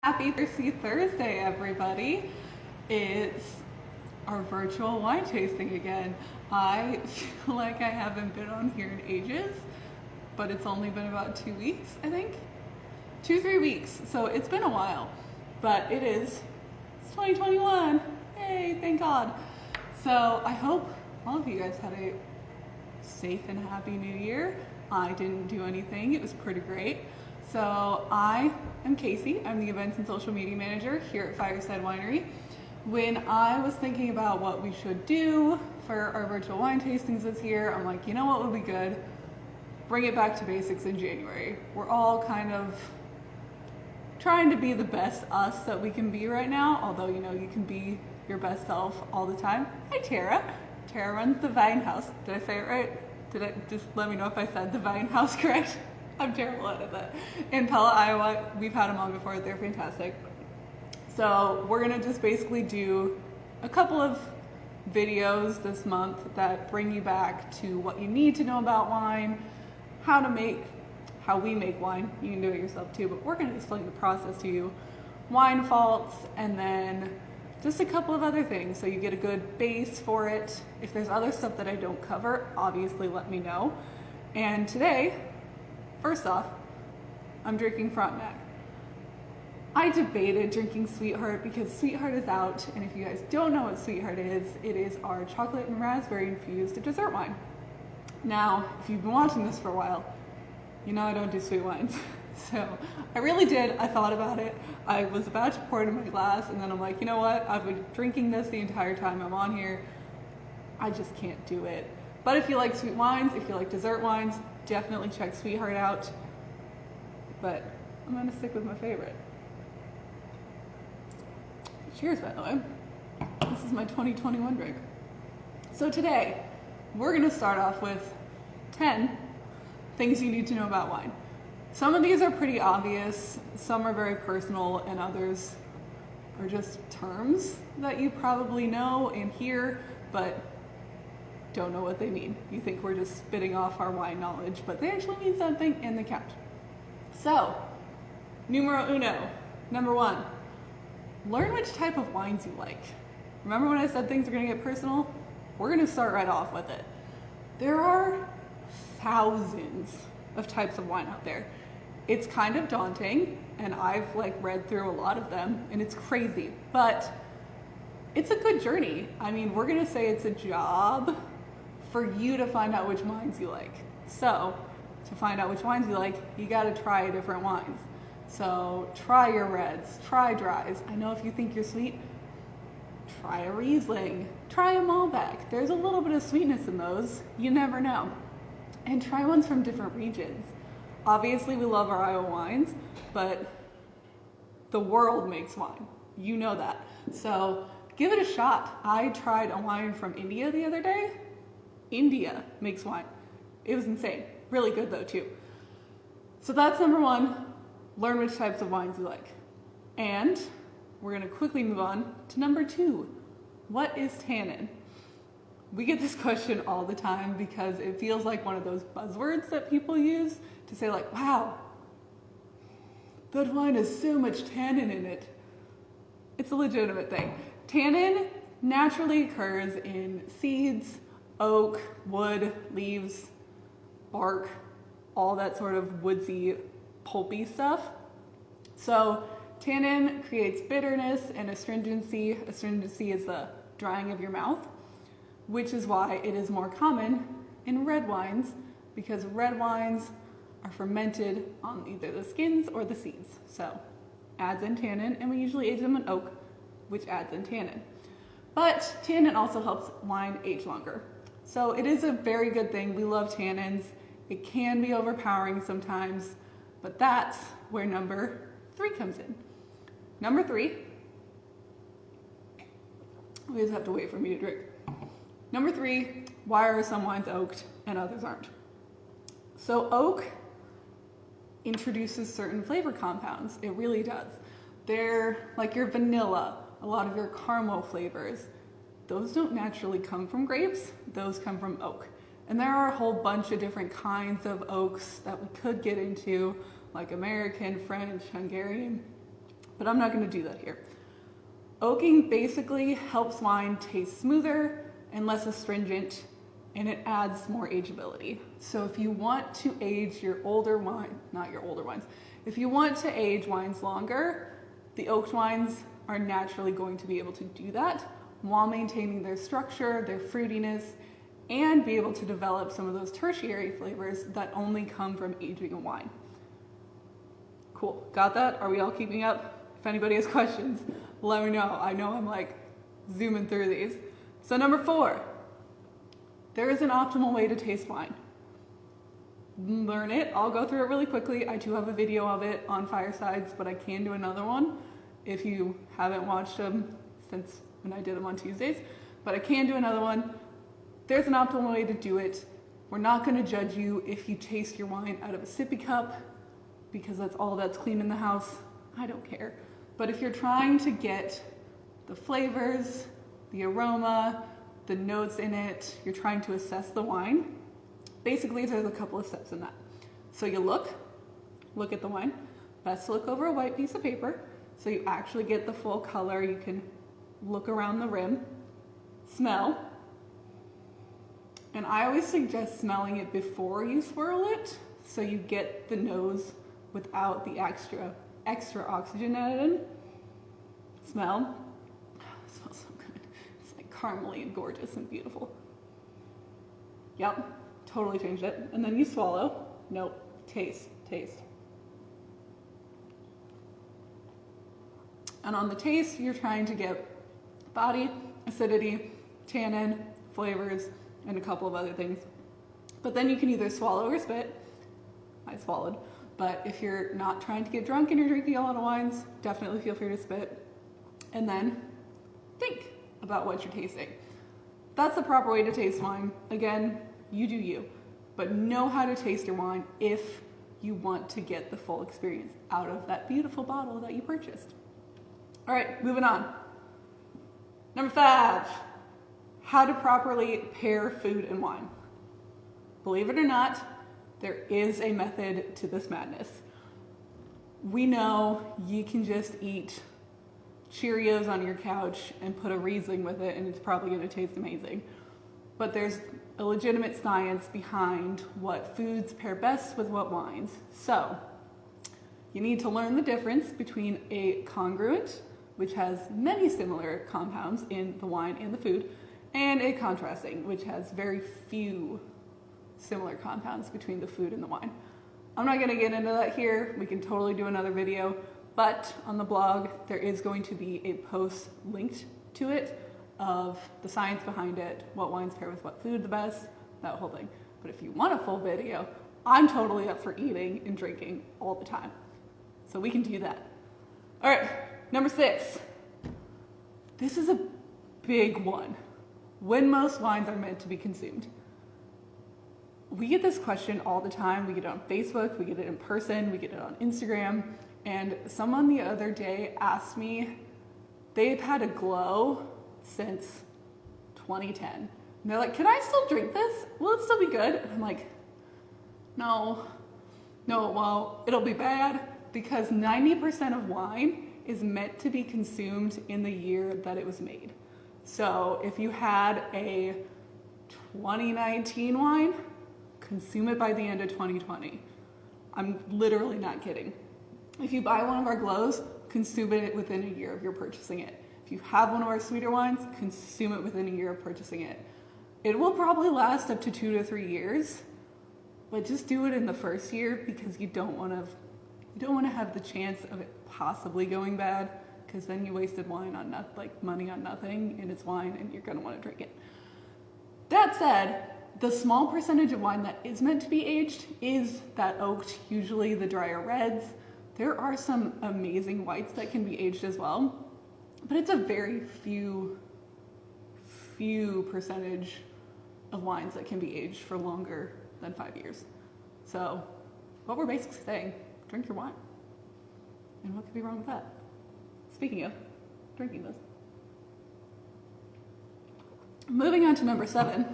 Happy Thirsty Thursday, everybody. It's our virtual wine tasting again. I feel like I haven't been on here in ages, but it's only been about 2 weeks, I think. 3 weeks, so it's been a while. But it's 2021. Hey, thank God. So I hope all of you guys had a safe and happy new year. I didn't do anything, it was pretty great. So I am Casey, I'm the events and social media manager here at Fireside Winery. When I was thinking about what we should do for our virtual wine tastings this year, I'm like, you know what would be good? Bring it back to basics in January. We're all kind of trying to be the best us that we can be right now, although you can be your best self all the time. Hi Tara. Tara runs the Vine House. Did I say it right? Just let me know if I said the Vine House correct? I'm terrible at it. In Pella, Iowa, we've had them on before. They're fantastic. So we're gonna just basically do a couple of videos this month that bring you back to what you need to know about wine, how we make wine. You can do it yourself too, but we're gonna explain the process to you, wine faults, and then just a couple of other things so you get a good base for it. If there's other stuff that I don't cover, obviously let me know. And today, first off, I'm drinking Frontenac. I debated drinking Sweetheart because Sweetheart is out, and if you guys don't know what Sweetheart is, it is our chocolate and raspberry infused dessert wine. Now, if you've been watching this for a while, you know I don't do sweet wines. So I really did, I thought about it. I was about to pour it in my glass, and then I'm like, you know what? I've been drinking this the entire time I'm on here. I just can't do it. But if you like sweet wines, if you like dessert wines, definitely check Sweetheart out. But I'm gonna stick with my favorite. Cheers, by the way. This is my 2021 drink. So today, we're gonna start off with 10 things you need to know about wine. Some of these are pretty obvious, some are very personal, and others are just terms that you probably know and hear, but don't know what they mean. You think we're just spitting off our wine knowledge, but they actually mean something and they count. So, numero uno, number one, learn which type of wines you like. Remember when I said things are gonna get personal? We're gonna start right off with it. There are thousands of types of wine out there. It's kind of daunting, and I've read through a lot of them, and it's crazy, but it's a good journey. I mean, we're gonna say it's a job for you to find out which wines you like. So, to find out which wines you like, you gotta try different wines. So, try your reds, try dries. I know if you think you're sweet, try a Riesling, try a Malbec. There's a little bit of sweetness in those, you never know. And try ones from different regions. Obviously, we love our Iowa wines, but the world makes wine. You know that. So give it a shot. I tried a wine from India the other day. India makes wine. It was insane. Really good though, too. So that's number one. Learn which types of wines you like. And we're gonna quickly move on to number two. What is tannin? We get this question all the time because it feels like one of those buzzwords that people use to say wow, that wine has so much tannin in it. It's a legitimate thing. Tannin naturally occurs in seeds, oak, wood, leaves, bark, all that sort of woodsy, pulpy stuff. So tannin creates bitterness and astringency. Astringency is the drying of your mouth, which is why it is more common in red wines, because red wines are fermented on either the skins or the seeds. So adds in tannin, and we usually age them in oak, which adds in tannin. But tannin also helps wine age longer. So it is a very good thing. We love tannins. It can be overpowering sometimes, but that's where number three comes in. Number three, we just have to wait for me to drink. Number three, why are some wines oaked and others aren't? So oak introduces certain flavor compounds. It really does. They're like your vanilla, a lot of your caramel flavors. Those don't naturally come from grapes, those come from oak. And there are a whole bunch of different kinds of oaks that we could get into, like American, French, Hungarian. but I'm not going to do that here. Oaking basically helps wine taste smoother and less astringent, and it adds more ageability. So if you want to age your older wine, not your older wines, if you want to age wines longer, the oaked wines are naturally going to be able to do that while maintaining their structure, their fruitiness, and be able to develop some of those tertiary flavors that only come from aging a wine. Cool, got that? Are we all keeping up? If anybody has questions, let me know. I know I'm like zooming through these. So number 4, there is an optimal way to taste wine. Learn it. I'll go through it really quickly. I do have a video of it on Firesides, but I can do another one if you haven't watched them since when I did them on Tuesdays. But I can do another one. There's an optimal way to do it. We're not going to judge you if you taste your wine out of a sippy cup because that's all that's clean in the house. I don't care. But if you're trying to get the flavors, the aroma, the notes in it, you're trying to assess the wine, basically there's a couple of steps in that. So you look at the wine. Best to look over a white piece of paper so you actually get the full color. You can look around the rim. Smell. And I always suggest smelling it before you swirl it so you get the nose without the extra oxygen added in. Smell. It smells so good. It's like caramely and gorgeous and beautiful. Yep, totally changed it. And then you swallow. Nope, taste. And on the taste, you're trying to get body, acidity, tannin, flavors, and a couple of other things. But then you can either swallow or spit. I swallowed. But if you're not trying to get drunk and you're drinking a lot of wines, definitely feel free to spit. And then think about what you're tasting. That's the proper way to taste wine. Again, you do you. But know how to taste your wine if you want to get the full experience out of that beautiful bottle that you purchased. All right, moving on. Number 5, how to properly pair food and wine. Believe it or not, there is a method to this madness. We know you can just eat Cheerios on your couch and put a Riesling with it and it's probably going to taste amazing. But there's a legitimate science behind what foods pair best with what wines. So you need to learn the difference between a congruent, which has many similar compounds in the wine and the food, and a contrasting, which has very few similar compounds between the food and the wine. I'm not going to get into that here. We can totally do another video, but on the blog there is going to be a post linked to it of the science behind it, what wines pair with what food the best, that whole thing. But if you want a full video, I'm totally up for eating and drinking all the time. So we can do that. All right, number 6. This is a big one. When most wines are meant to be consumed. We get this question all the time. We get it on Facebook, we get it in person, we get it on Instagram. And someone the other day asked me, they've had a glow since 2010. And they're like, can I still drink this? Will it still be good? And I'm like, no, well, it'll be bad because 90% of wine is meant to be consumed in the year that it was made. So if you had a 2019 wine, consume it by the end of 2020. I'm literally not kidding. If you buy one of our glows, consume it within a year of your purchasing it. If you have one of our sweeter wines, consume it within a year of purchasing it. It will probably last up to 2 to 3 years, but just do it in the first year because you don't want to have the chance of it possibly going bad, because then you wasted money on nothing, and it's wine and you're going to want to drink it. That said, the small percentage of wine that is meant to be aged is that oaked, usually the drier reds. There are some amazing whites that can be aged as well, but it's a very few percentage of wines that can be aged for longer than 5 years. So what we're basically saying, drink your wine. And what could be wrong with that? Speaking of drinking this. Moving on to number 7.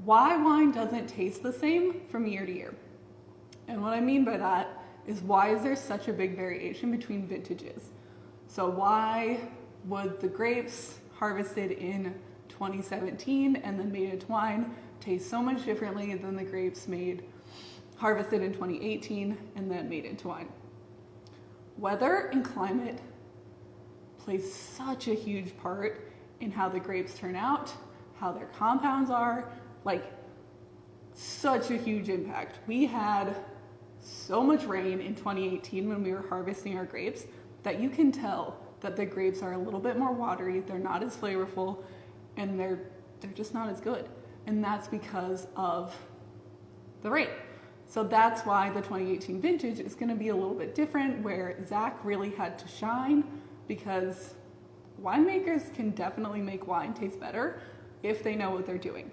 Why wine doesn't taste the same from year to year. And what I mean by that is why is there such a big variation between vintages? So why would the grapes harvested in 2017 and then made into wine taste so much differently than the grapes harvested in 2018 and then made into wine? Weather and climate plays such a huge part in how the grapes turn out, how their compounds are, like such a huge impact. We had so much rain in 2018 when we were harvesting our grapes that you can tell that the grapes are a little bit more watery, they're not as flavorful, and they're just not as good. And that's because of the rain. So that's why the 2018 vintage is going to be a little bit different, where Zach really had to shine, because winemakers can definitely make wine taste better if they know what they're doing.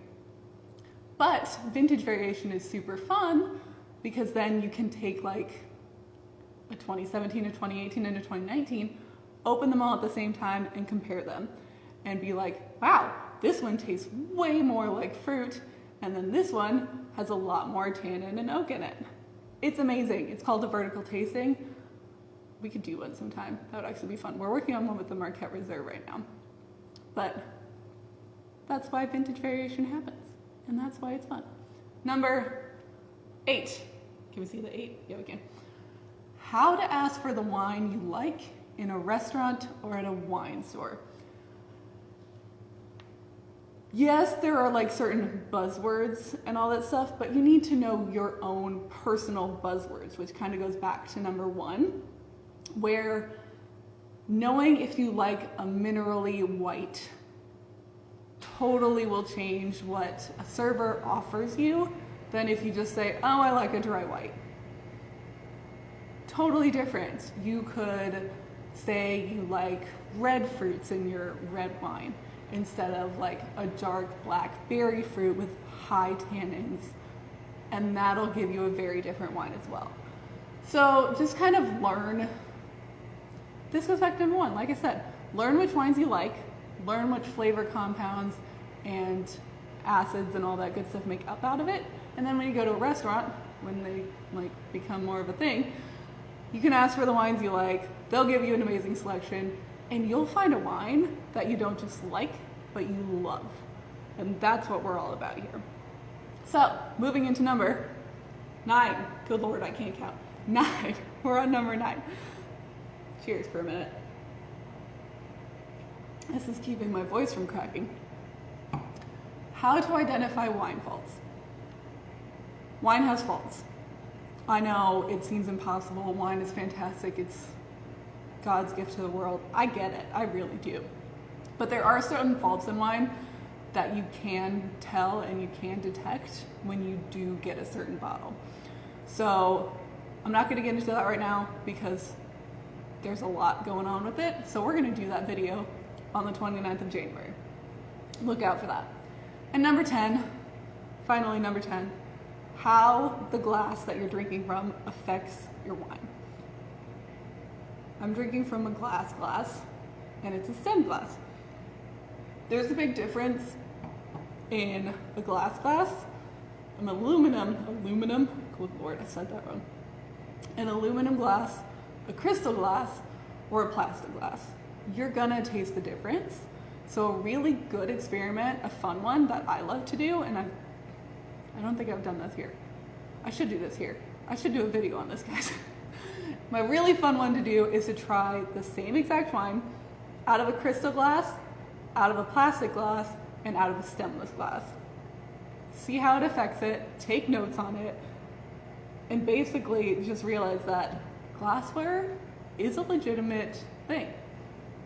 But vintage variation is super fun, because then you can take like a 2017, a 2018, and a 2019, open them all at the same time and compare them and be like, wow, this one tastes way more like fruit, and then this one has a lot more tannin and oak in it. It's amazing. It's called a vertical tasting. We could do one sometime. That would actually be fun. We're working on one with the Marquette Reserve right now. But that's why vintage variation happens, and that's why it's fun. Number 8. Can we see the 8? Yeah, we can. How to ask for the wine you like in a restaurant or at a wine store. Yes, there are like certain buzzwords and all that stuff, but you need to know your own personal buzzwords, which kind of goes back to number 1, where knowing if you like a minerally white totally will change what a server offers you than if you just say, oh, I like a dry white. Totally different. You could say you like red fruits in your red wine instead of like a dark black berry fruit with high tannins, and that'll give you a very different wine as well. So just kind of learn. This goes back to number 1. Like I said, learn which wines you like, learn which flavor compounds and acids and all that good stuff make up out of it, and then when you go to a restaurant, when they like become more of a thing, you can ask for the wines you like. They'll give you an amazing selection, and you'll find a wine that you don't just like, but you love. And that's what we're all about here. So, moving into number 9. Good Lord, I can't count. 9. We're on number 9. Cheers for a minute. This is keeping my voice from cracking. How to identify wine faults. Wine has faults. I know it seems impossible. Wine is fantastic. It's God's gift to the world. I get it. I really do. But there are certain faults in wine that you can tell and you can detect when you do get a certain bottle. So I'm not going to get into that right now because there's a lot going on with it. So we're going to do that video on the 29th of January. Look out for that. And number 10, finally number 10, how the glass that you're drinking from affects your wine. I'm drinking from a glass, and it's a stem glass. There's a big difference in a glass, an aluminum, good Lord, I said that wrong. An aluminum glass, a crystal glass, or a plastic glass. You're gonna taste the difference. So a really good experiment, a fun one that I love to do, and I don't think I've done this here. I should do this here. I should do a video on this, guys. My really fun one to do is to try the same exact wine out of a crystal glass, out of a plastic glass, and out of a stemless glass. See how it affects it, take notes on it, and basically just realize that glassware is a legitimate thing.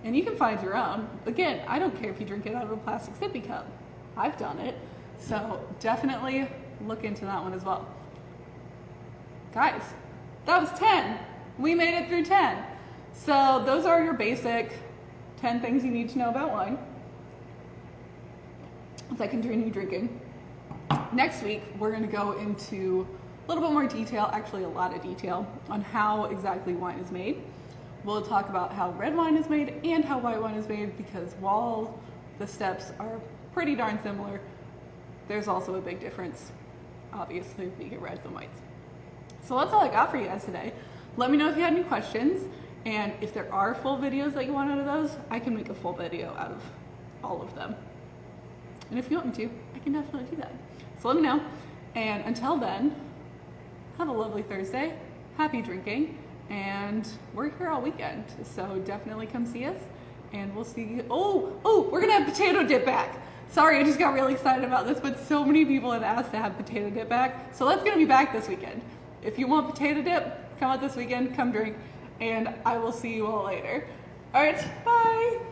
And you can find your own. Again, I don't care if you drink it out of a plastic sippy cup. I've done it. So definitely look into that one as well. Guys, that was 10. We made it through 10. So those are your basic 10 things you need to know about wine. As I continue drinking. Next week, we're going to go into a little bit more detail, actually a lot of detail, on how exactly wine is made. We'll talk about how red wine is made and how white wine is made, because while the steps are pretty darn similar, there's also a big difference, obviously, if you get reds and whites. So that's all I got for you guys today. Let me know if you had any questions, and if there are full videos that you want out of those, I can make a full video out of all of them. And if you want me to, I can definitely do that. So let me know. And until then, have a lovely Thursday, happy drinking, and we're here all weekend. So definitely come see us, and we'll see you. Oh, we're gonna have potato dip back. Sorry, I just got really excited about this, but so many people had asked to have potato dip back. So that's gonna be back this weekend. If you want potato dip, come out this weekend, come drink, and I will see you all later. All right, bye.